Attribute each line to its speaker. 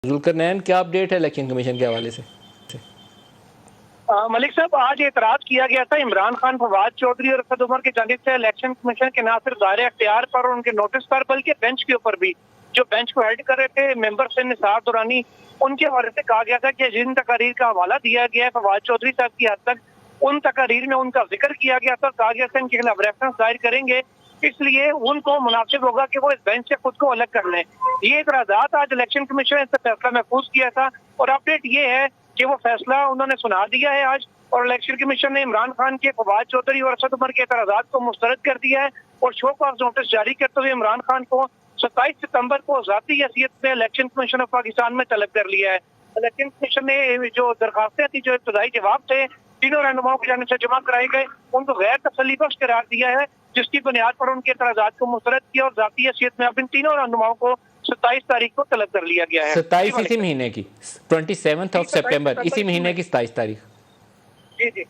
Speaker 1: ذوالقرنین کیا اپڈیٹ ہے election commission کے حوالے سے؟
Speaker 2: ملک صاحب آج اعتراض کیا گیا تھا عمران خان، فواد چودھری اور اسد عمر کی جانب سے الیکشن کمیشن کے نہ صرف دائرہ اختیار پر اور ان کے نوٹس پر بلکہ بینچ کے اوپر بھی، جو بینچ کو ہیڈ کر رہے تھے ممبر سے نثار دورانی، ان کے حوالے سے کہا گیا تھا کہ جن تقاریر کا حوالہ دیا گیا ہے فواد چودھری صاحب کی حد تک ان تقاریر میں ان کا ذکر کیا گیا تھا، کہا گیا تھا ان کے خلاف ریفرنس دائر کریں گے، اس لیے ان کو مناسب ہوگا کہ وہ اس بینچ سے خود کو الگ کر لیں۔ یہ اعتراضات آج الیکشن کمیشن نے فیصلہ محفوظ کیا تھا اور اپڈیٹ یہ ہے کہ وہ فیصلہ انہوں نے سنا دیا ہے آج، اور الیکشن کمیشن نے عمران خان کے، فواد چودھری اور اسد عمر کے اعتراضات کو مسترد کر دیا ہے اور شو کاز نوٹس جاری کرتے ہوئے عمران خان کو 27 ستمبر کو ذاتی حیثیت میں الیکشن کمیشن آف پاکستان میں طلب کر لیا ہے۔ الیکشن کمیشن نے جو درخواستیں تھی، جو ابتدائی جواب تھے، تینوں رہنماؤں کی جانب سے جمع کرائے گئے، ان کو غیر تسلی بخش قرار دیا ہے، جس کی بنیاد پر ان کے اعتراضات کو مسترد کیا اور ذاتی حیثیت میں اب ان تینوں رہنماؤں کو 27 تاریخ کو طلب کر لیا گیا ہے۔
Speaker 1: 27 اسی مہینے کی 27 سپٹمبر، اسی مہینے کی 27 تاریخ۔
Speaker 2: جی جی